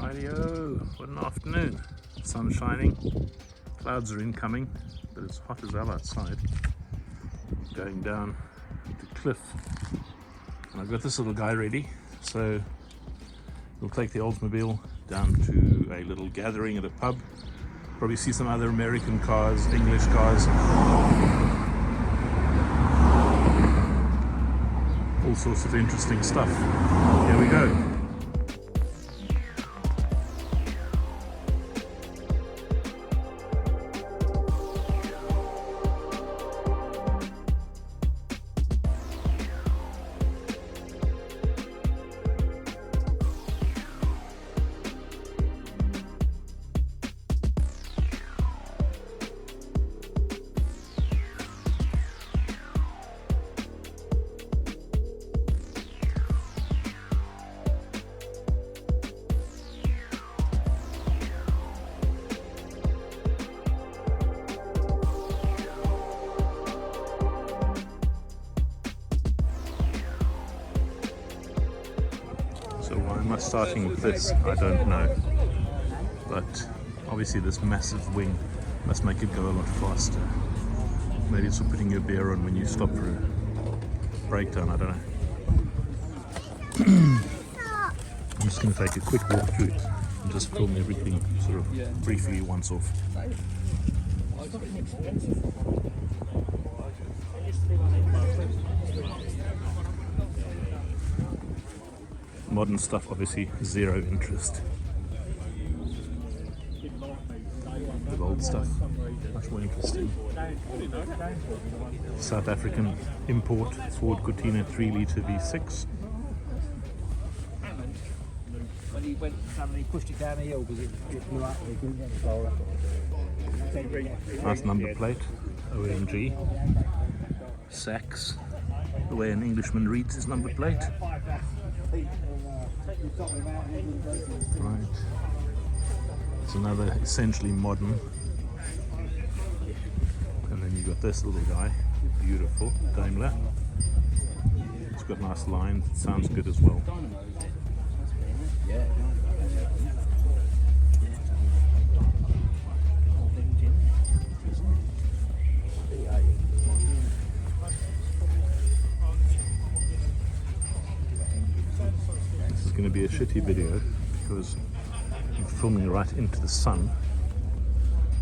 Rightio, what an afternoon. Sun shining, clouds are incoming, but it's hot as hell outside. Going down to Cliffe, and I've got this little guy ready, so we'll take the Oldsmobile down to a little gathering at a pub. Probably see some other American cars, English cars, all sorts of interesting stuff. Here we go. So why am I starting with this? I don't know. But obviously this massive wing must make it go a lot faster. Maybe it's for putting your beer on when you stop for a breakdown, I don't know. I'm just going to take a quick walk through it and just film everything sort of briefly once off. Modern stuff, obviously, zero interest. The old stuff, much more interesting. South African import Ford Cortina 3-litre V6. When he went and he pushed it down the hill because it blew up, he couldn't get the car up. Nice number plate, OMG. Sax, the way an Englishman reads his number plate. Right. It's another essentially modern. And then you've got this little guy, beautiful, Daimler. It's got nice lines, it sounds good as well. This is going to be a shitty video because I'm filming right into the sun,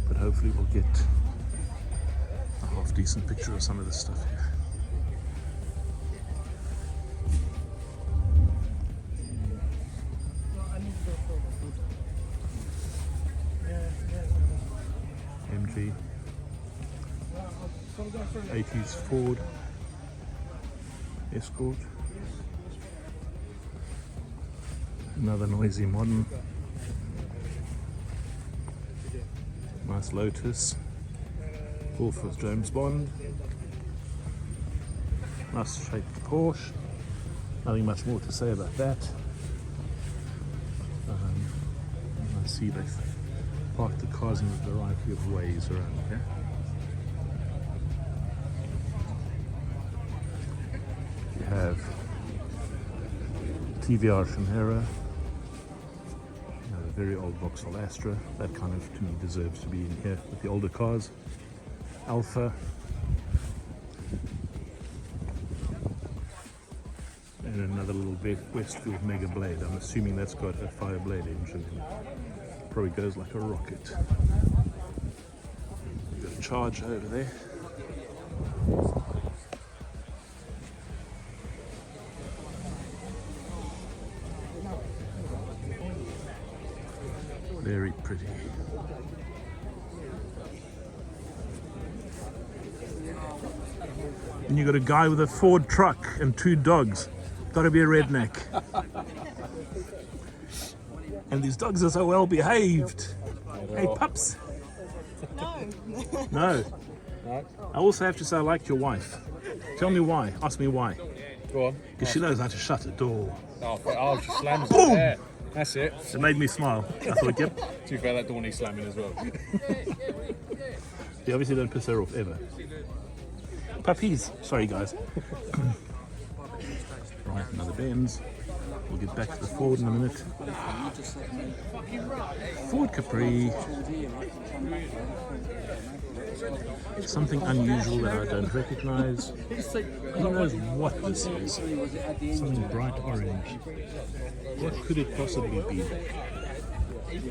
but hopefully we'll get a half decent picture of some of this stuff here. MG 80s Ford Escort. Another noisy modern. Nice Lotus. Fourth with James Bond. Nice shaped Porsche. Nothing much more to say about that. I see they park the cars in a variety of ways around here. You have TVR Chimera. A very old Vauxhall Astra. That kind of, to me, deserves to be in here with the older cars. Alpha. And another little Westfield Mega Blade. I'm assuming that's got a Fireblade engine in it. Probably goes like a rocket. We've got a Charger over there. Very pretty. And you got a guy with a Ford truck and 2 dogs. Gotta be a redneck. And these dogs are so well behaved. Hey pups. No. No. I also have to say I like your wife. Tell me why. Ask me why. Go on. Because she knows how to shut a door. Oh, she slams Boom! it there. That's it. It made me smile. I thought, yep. To be fair, that door needs slamming as well. You obviously don't piss her off ever. Puppies. Sorry, guys. Right, another Benz. We'll get back to the Ford in a minute. Ford Capri. Something unusual that I don't recognize. Who knows what this is? Something bright orange. What could it possibly be?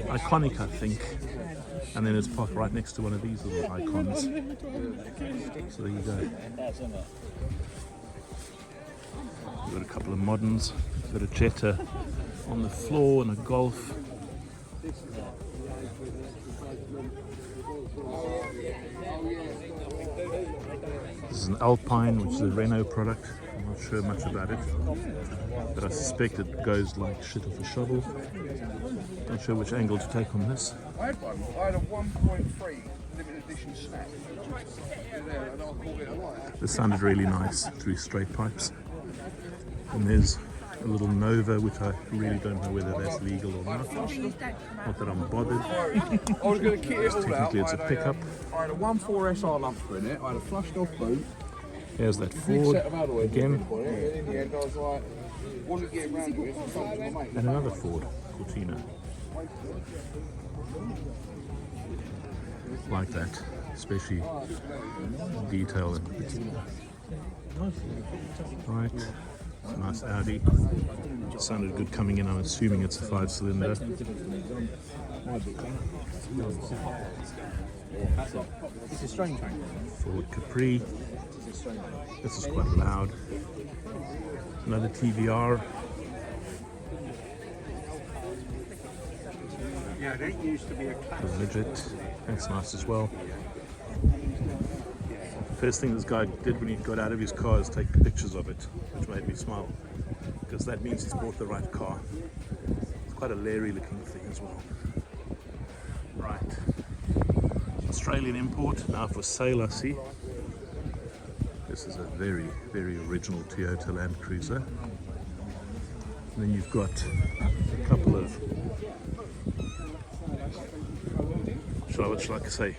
Iconic, I think. And then it's parked right next to one of these little icons. So there you go. We've got a couple of moderns. We've got a Jetta on the floor and a Golf. This is an Alpine, which is a Renault product. I'm not sure much about it, but I suspect it goes like shit off a shovel. Not sure which angle to take on this. I had one. I had a 1.3 limited edition snack. This sounded really nice through straight pipes. And there's a little Nova, which I really don't know whether that's legal or not. Not that I'm bothered. I was going to kit it all out. Technically it's a pickup. I had a 1.4 SR lumper in it. I had a flushed off boot. Here's that Big Ford set of alloys again, in it. In the end, I was like, wasn't getting round to it. So I told my mate. and another Ford Cortina. Like that, especially detail and patina. Right, it's a nice Audi. Sounded good coming in. I'm assuming it's a 5-cylinder. It's a strange one. Ford Capri. This is quite loud. Another TVR. Yeah, that used to be a class. A midget. That's nice as well. First thing this guy did when he got out of his car is take pictures of it, which made me smile, because that means he's bought the right car. It's quite a leery looking thing as well. Right. Australian import, now for sale I see. This is a very, very original Toyota Land Cruiser. And then you've got a couple of, what shall I say,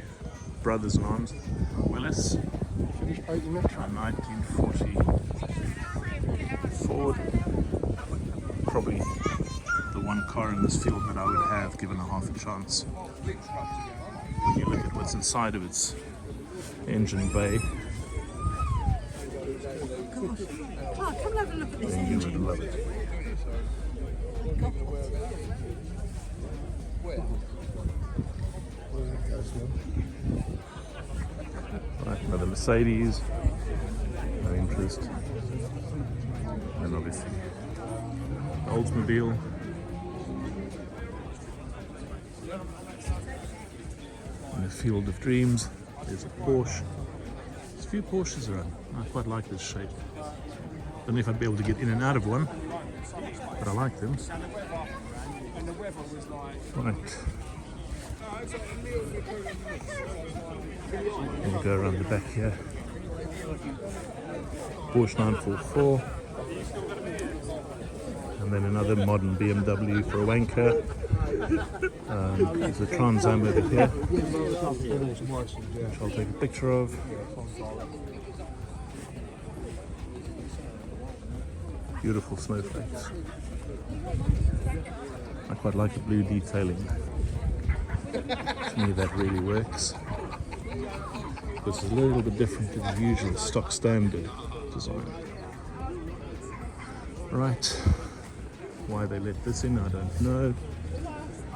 brothers in arms. Willis, a 1940 Ford. Probably the one car in this field that I would have given a half a chance. When you look at what's inside of its engine bay, Oh, come and have a look at this then you would love it. Right, another Mercedes, no interest. And obviously Oldsmobile. In a field of dreams, there's a Porsche. There's a few Porsches around. I quite like this shape. Don't know if I'd be able to get in and out of one, but I like them. Right. We'll go around the back here. Porsche 944. And then another modern BMW for a wanker. There's a Trans Am over here, which I'll take a picture of. Beautiful snowflakes. I quite like the blue detailing. To me that really works. This is a little bit different to the usual stock standard design. Right, why they let this in I don't know,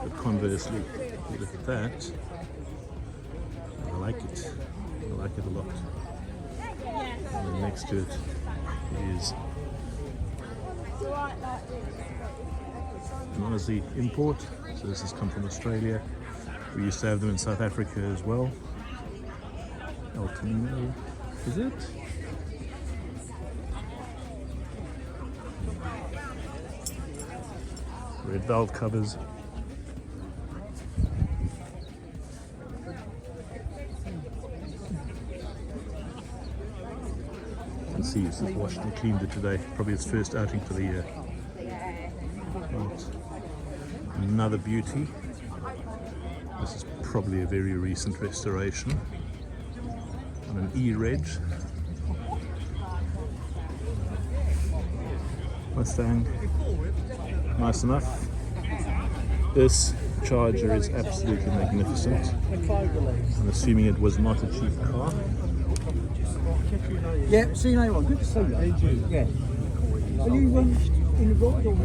but conversely, you look at that, I like it. I like it a lot. And then next to it is an Aussie import, so this has come from Australia. We used to have them in South Africa as well. El Camino, is it? Red valve covers. You can see he's just washed and cleaned it today. Probably his first outing for the year. Right. Another beauty. This is probably a very recent restoration. On an E-Reg. Mustang. Nice enough. This Charger is absolutely magnificent. I'm assuming it was not a cheap car. Yeah, see you later on. Good to see you. Yeah. Are you in the road or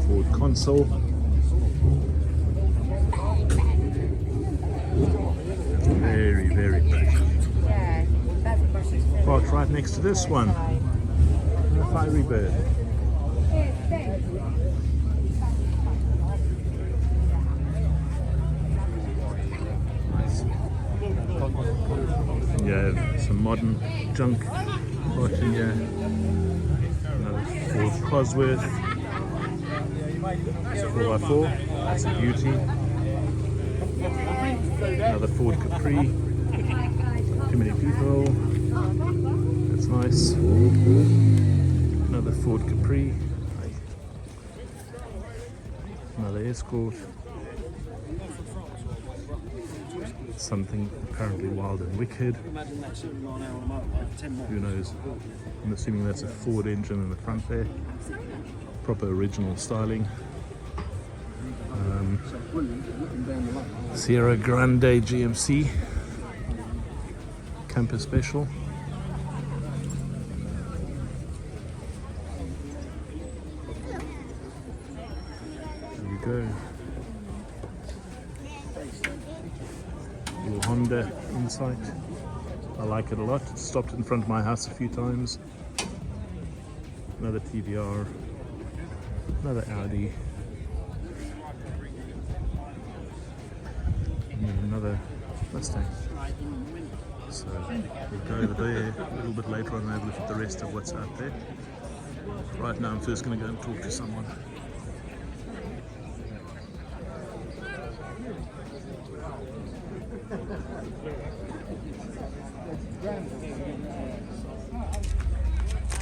Ford console. Very, very pretty. Parked right next to this one. A Fiery Bird. Nice. You have some modern junk watching here. Another Ford Cosworth. 4x4. That's a beauty. Another Ford Capri. Too many people. That's nice. Another Ford Capri. Another Escort. Something apparently wild and wicked. Who knows? I'm assuming that's a Ford engine in the front there. Proper original styling. Sierra Grande GMC Camper Special. There we go. Little Honda Insight. I like it a lot. It's stopped in front of my house a few times. Another TVR. Another Audi. And another Mustang. So we'll go over there a little bit later on and have a look at the rest of what's out there. Right now I'm first going to go and talk to someone.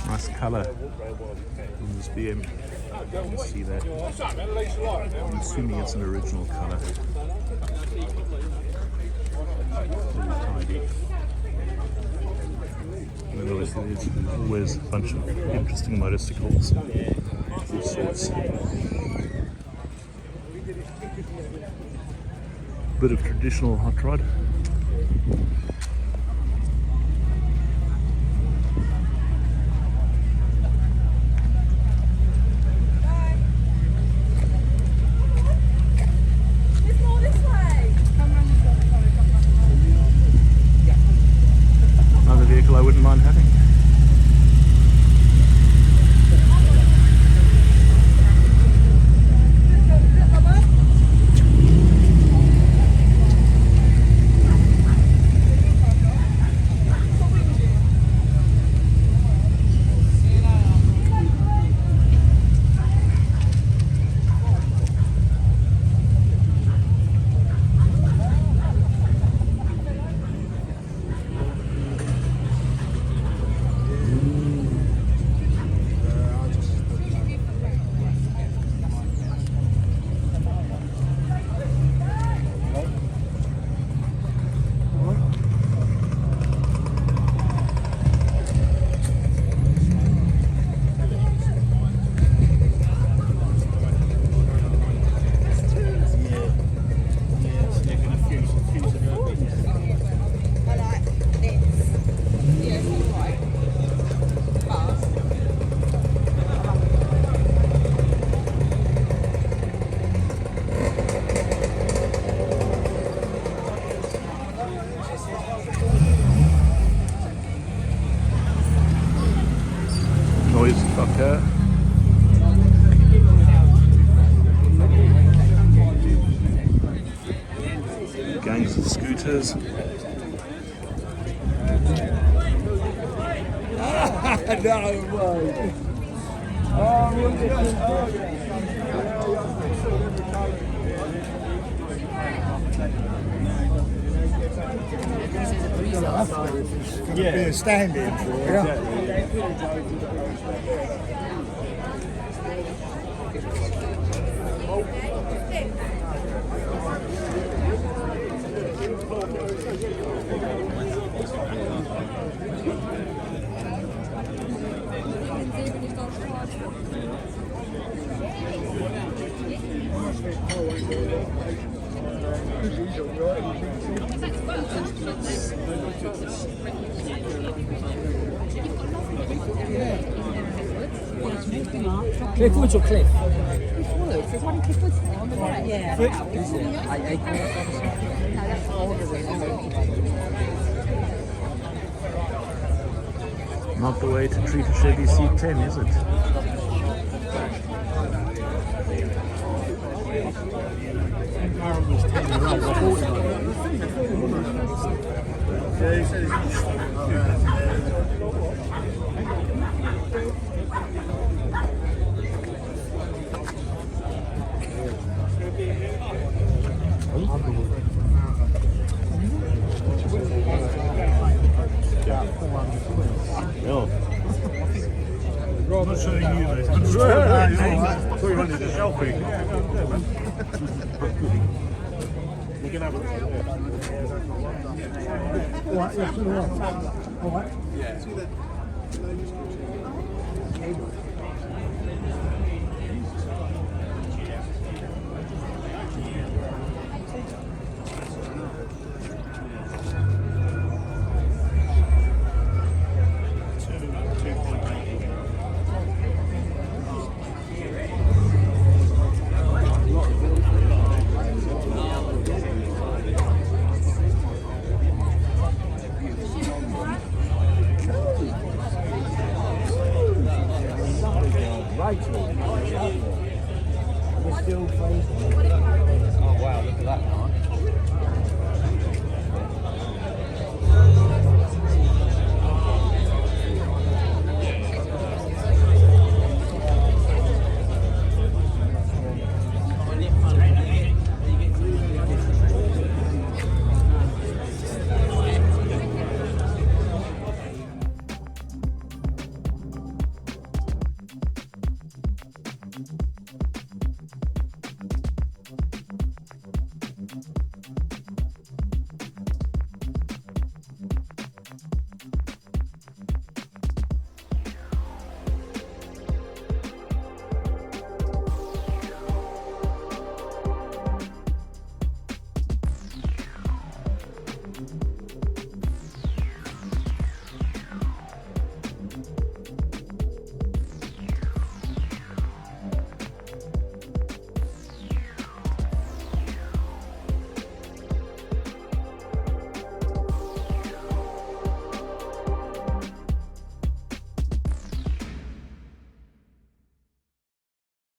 Nice colour in this BM. You can see that. I'm assuming it's an original colour. Really tidy. And then obviously there's always a bunch of interesting motorcycles, all sorts. Bit of traditional hot rod. Another vehicle I wouldn't mind having. Noise fucker. Gangs of scooters. yeah, standing for it. Cliff Woods or Cliff? There's one in Cliffe Woods there on the right. Yeah. Not the way to treat a Chevy C10, is it? No. I'm not showing you, mate. I'm just showing you. I thought you wanted a selfie. You can have Oh wow, look at that.